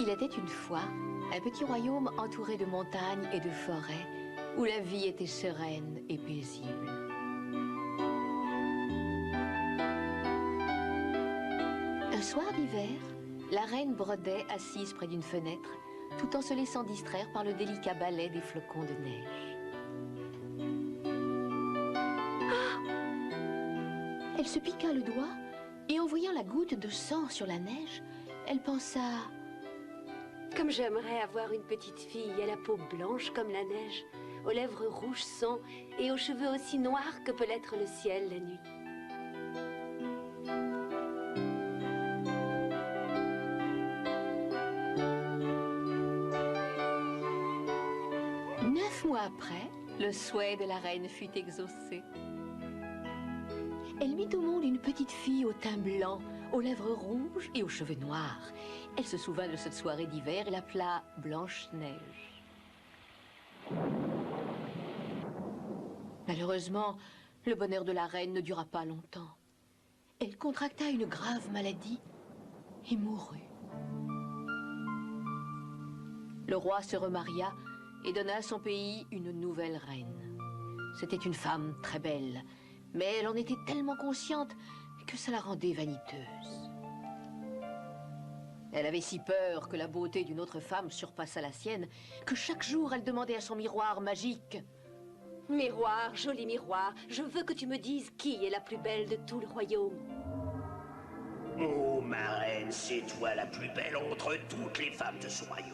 Il était une fois un petit royaume entouré de montagnes et de forêts, où la vie était sereine et paisible. Un soir d'hiver, la reine brodait assise près d'une fenêtre, tout en se laissant distraire par le délicat ballet des flocons de neige. Ah! Elle se piqua le doigt, et en voyant la goutte de sang sur la neige, elle pensa... Comme j'aimerais avoir une petite fille à la peau blanche comme la neige, aux lèvres rouges sang et aux cheveux aussi noirs que peut l'être le ciel la nuit. Neuf mois après, le souhait de la reine fut exaucé. Elle mit au monde une petite fille au teint blanc, aux lèvres rouges et aux cheveux noirs. Elle se souvint de cette soirée d'hiver et l'appela Blanche-Neige. Malheureusement, le bonheur de la reine ne dura pas longtemps. Elle contracta une grave maladie et mourut. Le roi se remaria et donna à son pays une nouvelle reine. C'était une femme très belle, mais elle en était tellement consciente que ça la rendait vaniteuse. Elle avait si peur que la beauté d'une autre femme surpassât la sienne que chaque jour elle demandait à son miroir magique: Miroir, joli miroir, je veux que tu me dises qui est la plus belle de tout le royaume. Oh, ma reine, c'est toi la plus belle entre toutes les femmes de ce royaume.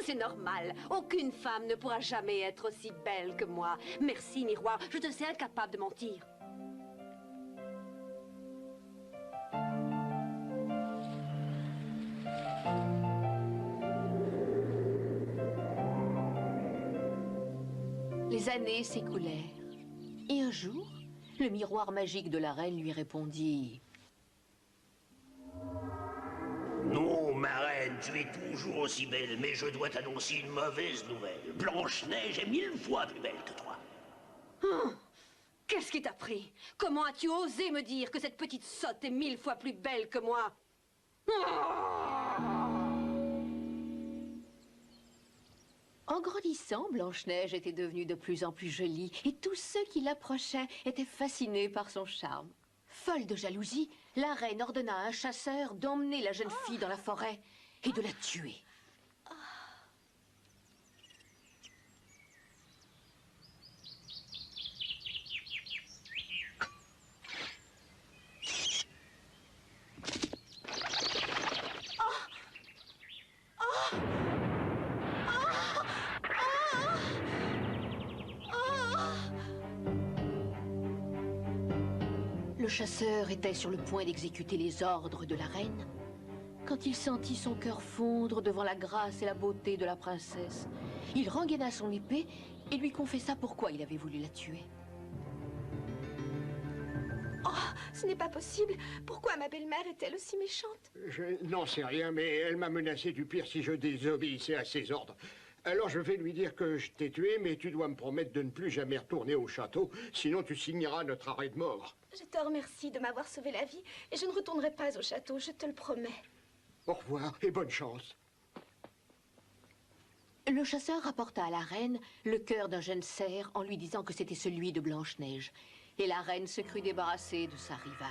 C'est normal. Aucune femme ne pourra jamais être aussi belle que moi. Merci, miroir. Je te sais incapable de mentir. Les années s'écoulèrent. Et un jour, le miroir magique de la reine lui répondit: Non, ma reine, tu es toujours aussi belle, mais je dois t'annoncer une mauvaise nouvelle. Blanche-Neige est 1000 fois plus belle que toi. Oh, qu'est-ce qui t'a pris? Comment as-tu osé me dire que cette petite sotte est 1000 fois plus belle que moi? En grandissant, Blanche-Neige était devenue de plus en plus jolie, et tous ceux qui l'approchaient étaient fascinés par son charme. Folle de jalousie, la reine ordonna à un chasseur d'emmener la jeune fille dans la forêt et de la tuer. Le chasseur était sur le point d'exécuter les ordres de la reine quand il sentit son cœur fondre devant la grâce et la beauté de la princesse. Il rengaina son épée et lui confessa pourquoi il avait voulu la tuer. Oh, ce n'est pas possible. Pourquoi ma belle-mère est-elle aussi méchante? Je n'en sais rien, mais elle m'a menacé du pire si je désobéissais à ses ordres. Alors je vais lui dire que je t'ai tué, mais tu dois me promettre de ne plus jamais retourner au château, sinon tu signeras notre arrêt de mort. Je te remercie de m'avoir sauvé la vie, et je ne retournerai pas au château, je te le promets. Au revoir et bonne chance. Le chasseur rapporta à la reine le cœur d'un jeune cerf en lui disant que c'était celui de Blanche-Neige. Et la reine se crut débarrassée de sa rivale.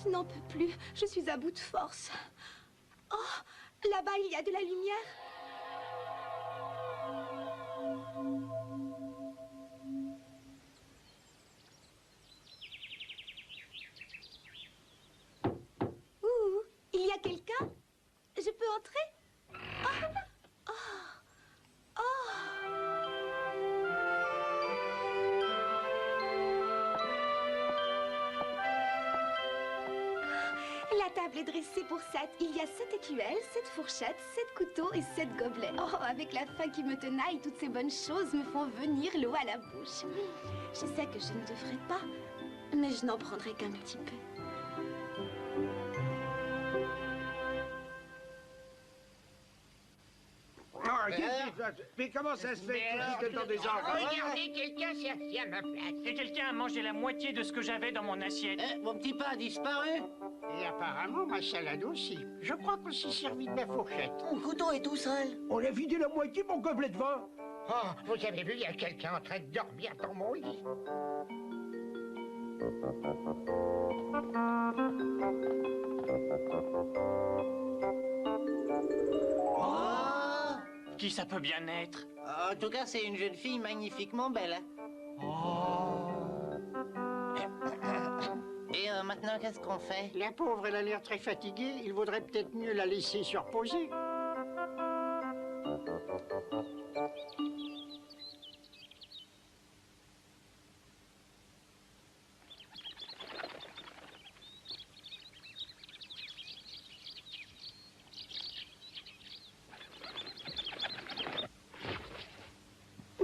Je n'en peux plus, je suis à bout de force. Oh, là-bas, il y a de la lumière. Ouh, il y a quelqu'un? Je peux entrer? Oh, oh, oh. est dressé pour 7. Il y a 7 écuelles, 7 fourchettes, 7 couteaux et 7 gobelets. Oh, avec la faim qui me tenaille, toutes ces bonnes choses me font venir l'eau à la bouche. Je sais que je ne devrais pas, mais je n'en prendrai qu'un petit peu. Mais comment ça se fait que tu existes dans des endroits? Regardez, quelqu'un s'est assis à ma place. Et quelqu'un a mangé la moitié de ce que j'avais dans mon assiette. Mon petit pain a disparu. Et apparemment, ma salade aussi. Je crois qu'on s'est servi de ma fourchette. Mon couteau est tout seul. On a vidé la moitié de mon gobelet de vin. Oh, vous avez vu, il y a quelqu'un en train de dormir dans mon lit. Qui ça peut bien être? En tout cas, c'est une jeune fille magnifiquement belle. Et maintenant, qu'est-ce qu'on fait? La pauvre, elle a l'air très fatiguée. Il vaudrait peut-être mieux la laisser se reposer.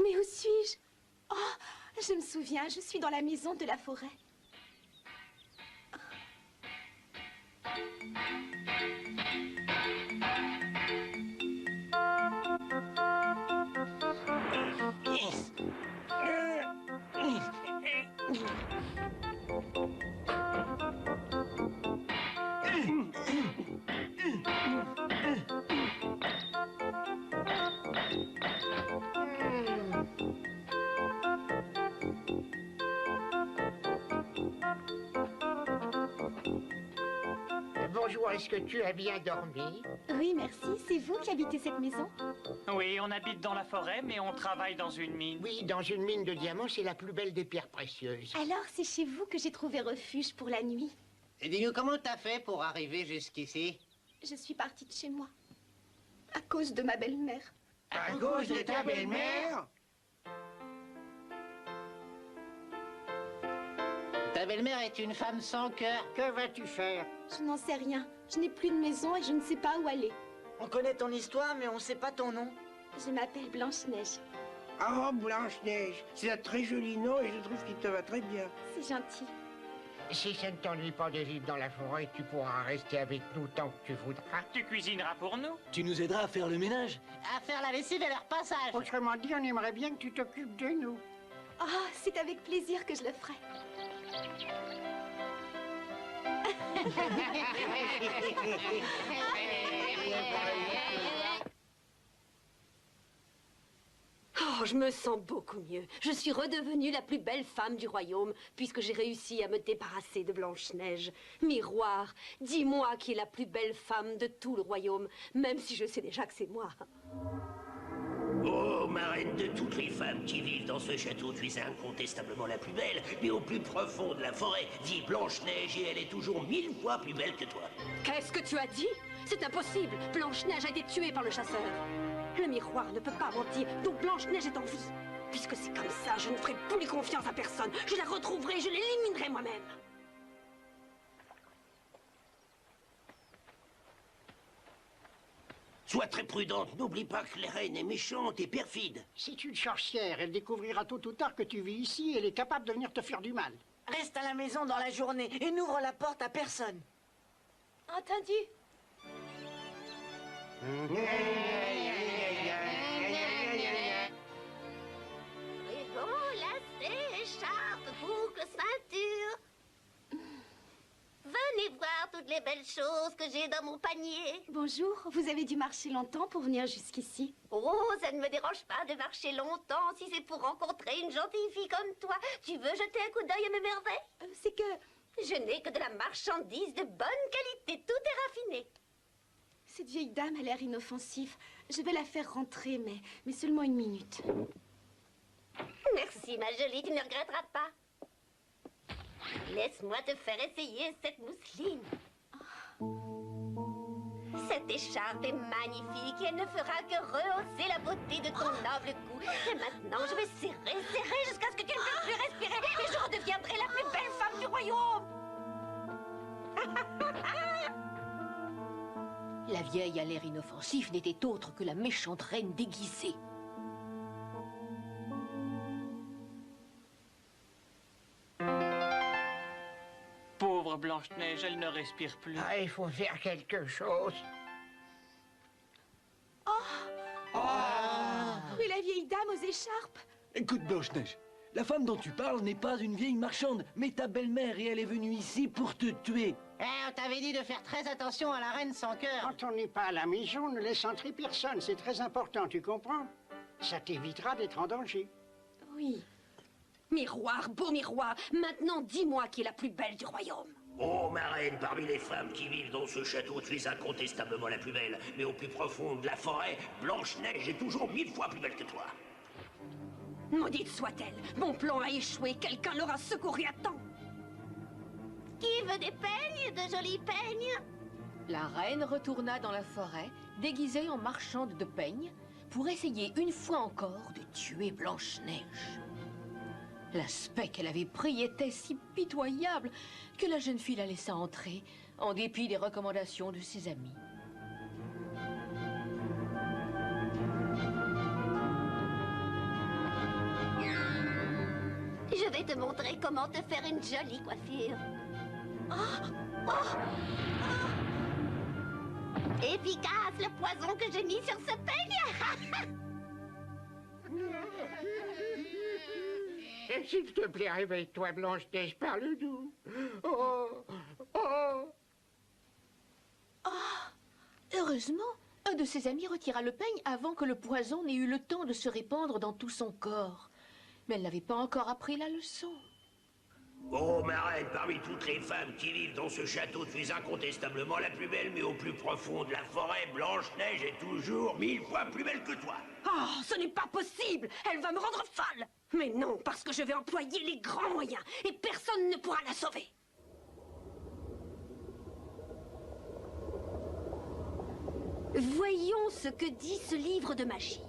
Mais où suis-je? Oh, je me souviens, je suis dans la maison de la forêt. Bonjour, est-ce que tu as bien dormi? Oui, merci. C'est vous qui habitez cette maison? Oui, on habite dans la forêt, mais on travaille dans une mine. Oui, dans une mine de diamants, c'est la plus belle des pierres précieuses. Alors, c'est chez vous que j'ai trouvé refuge pour la nuit. Et dis-nous, comment t'as fait pour arriver jusqu'ici? Je suis partie de chez moi. À cause de ma belle-mère. À cause de ta belle-mère? Ta belle-mère est une femme sans cœur. Que vas-tu faire? Je n'en sais rien. Je n'ai plus de maison et je ne sais pas où aller. On connaît ton histoire, mais on ne sait pas ton nom. Je m'appelle Blanche-Neige. Oh, Blanche-Neige, c'est un très joli nom et je trouve qu'il te va très bien. C'est gentil. Si ça ne t'ennuie pas de vivre dans la forêt, tu pourras rester avec nous tant que tu voudras. Tu cuisineras pour nous? Tu nous aideras à faire le ménage. À faire la lessive et leur passage. Autrement dit, on aimerait bien que tu t'occupes de nous. Oh, c'est avec plaisir que je le ferai. Oh, je me sens beaucoup mieux. Je suis redevenue la plus belle femme du royaume, puisque j'ai réussi à me débarrasser de Blanche-Neige. Miroir, dis-moi qui est la plus belle femme de tout le royaume, même si je sais déjà que c'est moi. Oh, ma reine, de toutes les femmes qui vivent dans ce château, tu es incontestablement la plus belle. Mais au plus profond de la forêt vit Blanche-Neige et elle est toujours 1000 fois plus belle que toi. Qu'est-ce que tu as dit? C'est impossible. Blanche-Neige a été tuée par le chasseur. Le miroir ne peut pas mentir, donc Blanche-Neige est en vie. Puisque c'est comme ça, je ne ferai plus confiance à personne. Je la retrouverai, je l'éliminerai moi-même. Sois très prudente, n'oublie pas que la reine est méchante et perfide. C'est une sorcière, elle découvrira tôt ou tard que tu vis ici et elle est capable de venir te faire du mal. Reste à la maison dans la journée et n'ouvre la porte à personne. Entendu? Ruban, lacets, écharpe, boucle, ceinture. Venez voir toutes les belles choses que j'ai dans mon panier. Bonjour, vous avez dû marcher longtemps pour venir jusqu'ici. Oh, ça ne me dérange pas de marcher longtemps si c'est pour rencontrer une gentille fille comme toi. Tu veux jeter un coup d'œil à mes merveilles? C'est que... Je n'ai que de la marchandise de bonne qualité, tout est raffiné. Cette vieille dame a l'air inoffensive. Je vais la faire rentrer, mais seulement une minute. Merci, ma jolie, tu ne regretteras pas. Laisse-moi te faire essayer cette mousseline. Cette écharpe est magnifique et elle ne fera que rehausser la beauté de ton noble cou. Et maintenant, je vais serrer jusqu'à ce que tu ne puisses plus respirer et je redeviendrai la plus belle femme du royaume. La vieille à l'air inoffensif n'était autre que la méchante reine déguisée. Pauvre Blanche-Neige, elle ne respire plus. Ah, il faut faire quelque chose. Oui, la vieille dame aux écharpes. Écoute, Blanche-Neige, la femme dont tu parles n'est pas une vieille marchande, mais ta belle-mère, et elle est venue ici pour te tuer. Eh, on t'avait dit de faire très attention à la reine sans cœur. Quand on n'est pas à la maison, ne laisse entrer personne. C'est très important, tu comprends? Ça t'évitera d'être en danger. Oui. Miroir, beau miroir, maintenant dis-moi qui est la plus belle du royaume. Oh, ma reine, parmi les femmes qui vivent dans ce château, tu es incontestablement la plus belle. Mais au plus profond de la forêt, Blanche-Neige est toujours 1000 fois plus belle que toi. Maudite soit-elle, mon plan a échoué, quelqu'un l'aura secouru à temps. Qui veut des peignes, de jolis peignes? La reine retourna dans la forêt, déguisée en marchande de peignes, pour essayer une fois encore de tuer Blanche-Neige. L'aspect qu'elle avait pris était si pitoyable que la jeune fille la laissa entrer, en dépit des recommandations de ses amis. Je vais te montrer comment te faire une jolie coiffure. Efficace, le poison que j'ai mis sur ce peigne. S'il te plaît, réveille-toi, Blanche-Neige, parle-nous. Oh, oh. Heureusement, un de ses amis retira le peigne avant que le poison n'ait eu le temps de se répandre dans tout son corps. Mais elle n'avait pas encore appris la leçon. Oh, ma reine, parmi toutes les femmes qui vivent dans ce château, tu es incontestablement la plus belle, mais au plus profond de la forêt, Blanche-Neige est toujours 1000 fois plus belle que toi. Oh, ce n'est pas possible, elle va me rendre folle. Mais non, parce que je vais employer les grands moyens, et personne ne pourra la sauver. Voyons ce que dit ce livre de magie.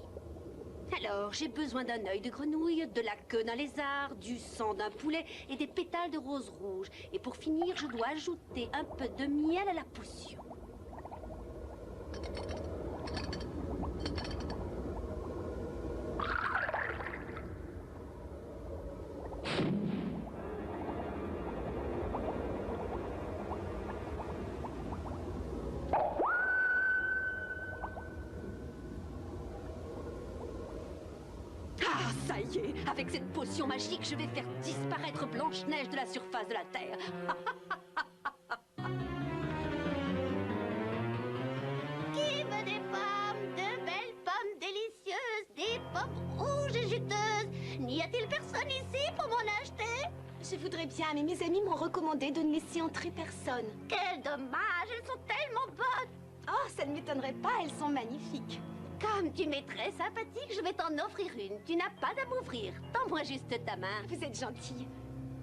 Alors, j'ai besoin d'un œil de grenouille, de la queue d'un lézard, du sang d'un poulet et des pétales de rose rouge. Et pour finir, je dois ajouter un peu de miel à la potion. Ah, ça y est, avec cette potion magique, je vais faire disparaître Blanche-Neige de la surface de la Terre. Qui veut des pommes, de belles pommes délicieuses, des pommes rouges et juteuses? N'y a-t-il personne ici pour m'en acheter? Je voudrais bien, mais mes amis m'ont recommandé de ne laisser entrer personne. Quel dommage, elles sont tellement bonnes. Oh, ça ne m'étonnerait pas, elles sont magnifiques. Comme tu m'es très sympathique, je vais t'en offrir une. Tu n'as pas à m'ouvrir. Tends-moi juste ta main. Vous êtes gentille.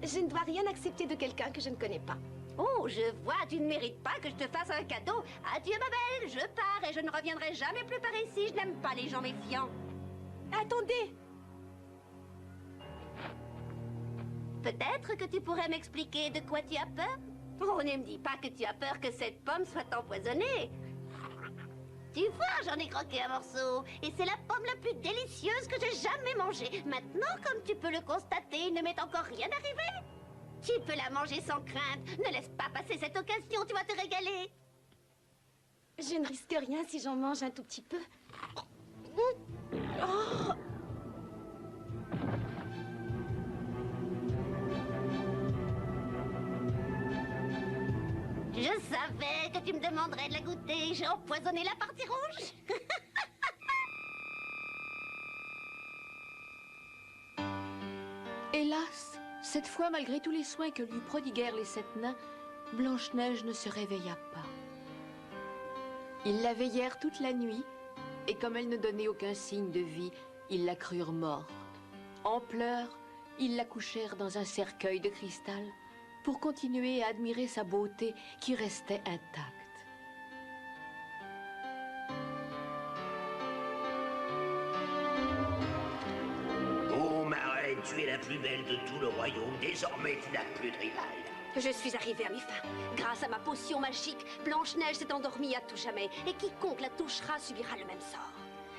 Je ne dois rien accepter de quelqu'un que je ne connais pas. Oh, je vois, tu ne mérites pas que je te fasse un cadeau. Adieu, ma belle, je pars et je ne reviendrai jamais plus par ici. Je n'aime pas les gens méfiants. Attendez! Peut-être que tu pourrais m'expliquer de quoi tu as peur? Oh, ne me dis pas que tu as peur que cette pomme soit empoisonnée. Tu vois, j'en ai croqué un morceau. Et c'est la pomme la plus délicieuse que j'ai jamais mangée. Maintenant, comme tu peux le constater, il ne m'est encore rien arrivé. Tu peux la manger sans crainte. Ne laisse pas passer cette occasion, tu vas te régaler. Je ne risque rien si j'en mange un tout petit peu. Oh! Je savais que tu me demanderais de la goûter. J'ai empoisonné la partie rouge. Hélas, cette fois, malgré tous les soins que lui prodiguèrent les 7 nains, Blanche-Neige ne se réveilla pas. Ils la veillèrent toute la nuit, et comme elle ne donnait aucun signe de vie, ils la crurent morte. En pleurs, ils la couchèrent dans un cercueil de cristal pour continuer à admirer sa beauté qui restait intacte. Oh, ma reine, tu es la plus belle de tout le royaume. Désormais, tu n'as plus de rival. Je suis arrivée à mes fins. Grâce à ma potion magique, Blanche-Neige s'est endormie à tout jamais. Et quiconque la touchera subira le même sort.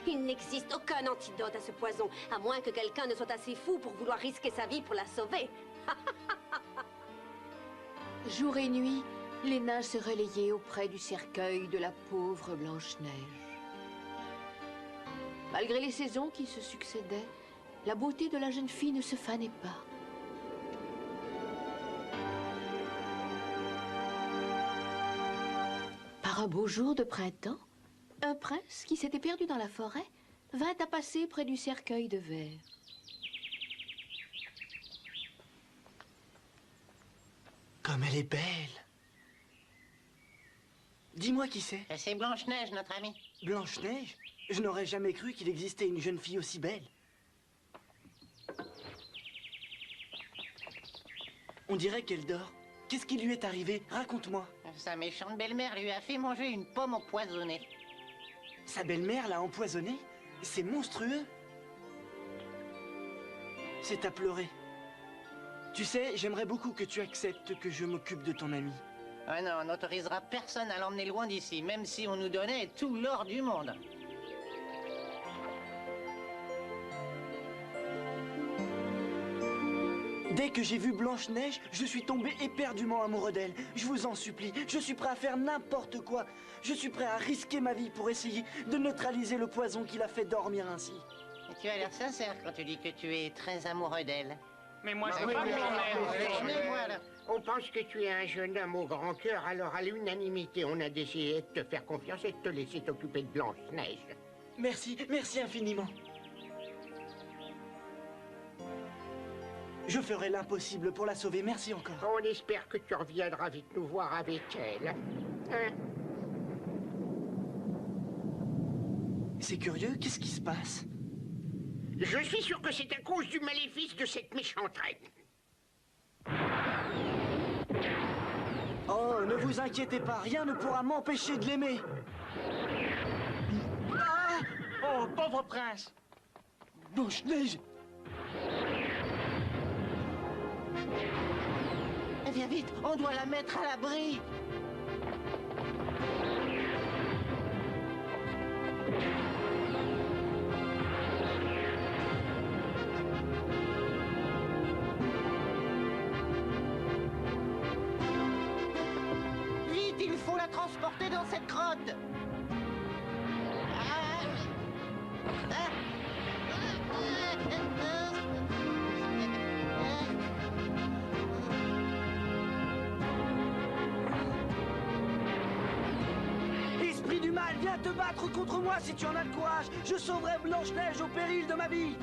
Il n'existe aucun antidote à ce poison, à moins que quelqu'un ne soit assez fou pour vouloir risquer sa vie pour la sauver. Jour et nuit, les nains se relayaient auprès du cercueil de la pauvre Blanche-Neige. Malgré les saisons qui se succédaient, la beauté de la jeune fille ne se fanait pas. Par un beau jour de printemps, un prince qui s'était perdu dans la forêt vint à passer près du cercueil de verre. Comme elle est belle. Dis-moi qui c'est. C'est Blanche-Neige, notre amie. Blanche-Neige? Je n'aurais jamais cru qu'il existait une jeune fille aussi belle. On dirait qu'elle dort. Qu'est-ce qui lui est arrivé? Raconte-moi. Sa méchante belle-mère lui a fait manger une pomme empoisonnée. Sa belle-mère l'a empoisonnée? C'est monstrueux. C'est à pleurer. Tu sais, j'aimerais beaucoup que tu acceptes que je m'occupe de ton ami. Ah non, on n'autorisera personne à l'emmener loin d'ici, même si on nous donnait tout l'or du monde. Dès que j'ai vu Blanche-Neige, je suis tombé éperdument amoureux d'elle. Je vous en supplie, je suis prêt à faire n'importe quoi. Je suis prêt à risquer ma vie pour essayer de neutraliser le poison qui l'a fait dormir ainsi. Et tu as l'air sincère quand tu dis que tu es très amoureux d'elle. Mais moi, je Oui, pas oui, Blanche-Neige. On pense que tu es un jeune homme au grand cœur, alors à l'unanimité, on a décidé de te faire confiance et de te laisser t'occuper de Blanche-Neige. Merci, merci infiniment. Je ferai l'impossible pour la sauver, merci encore. On espère que tu reviendras vite nous voir avec elle. Hein? C'est curieux, qu'est-ce qui se passe? Je suis sûr que c'est à cause du maléfice de cette méchante reine. Oh, ne vous inquiétez pas, rien ne pourra m'empêcher de l'aimer. Ah! Oh, pauvre prince! Blanche-Neige! Viens vite, on doit la mettre à l'abri. Vite, il faut la transporter dans cette grotte. Esprit du mal, viens te battre contre moi si tu en as le courage. Je sauverai Blanche-Neige au péril de ma vie.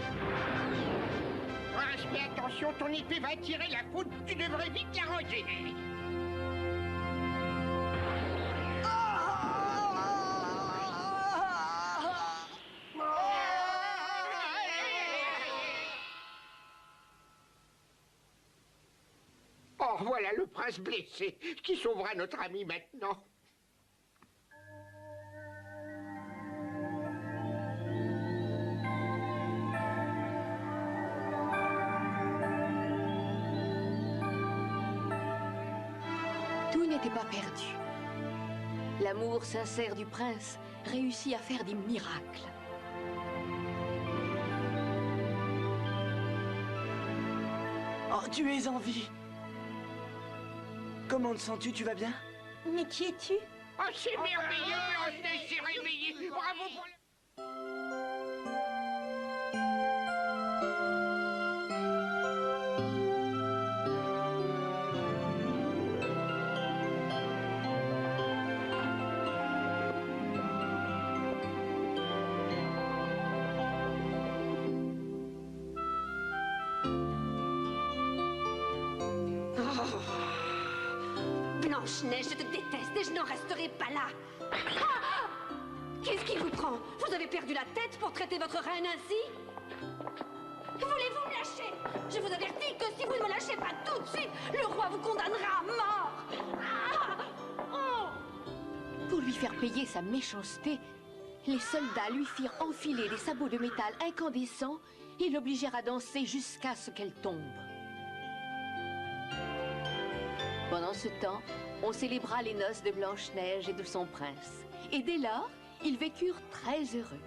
Fais attention, ton épée va tirer la faute, tu devrais vite la ranger. Oh, voilà le prince blessé, qui sauvera notre ami maintenant. Tout n'était pas perdu. L'amour sincère du prince réussit à faire des miracles. Oh, tu es en vie. Comment te sens-tu? Tu vas bien? Mais qui es-tu? Oh, c'est merveilleux, Blanche-Neige s'est réveillée. Bravo pour la... Blanche-Neige, je te déteste et je n'en resterai pas là. Ah! Qu'est-ce qui vous prend? Vous avez perdu la tête pour traiter votre reine ainsi? Voulez-vous me lâcher? Je vous avertis que si vous ne me lâchez pas tout de suite, le roi vous condamnera à mort. Ah! Oh! Pour lui faire payer sa méchanceté, les soldats lui firent enfiler des sabots de métal incandescents et l'obligèrent à danser jusqu'à ce qu'elle tombe. Pendant ce temps, on célébra les noces de Blanche-Neige et de son prince. Et dès lors, ils vécurent très heureux.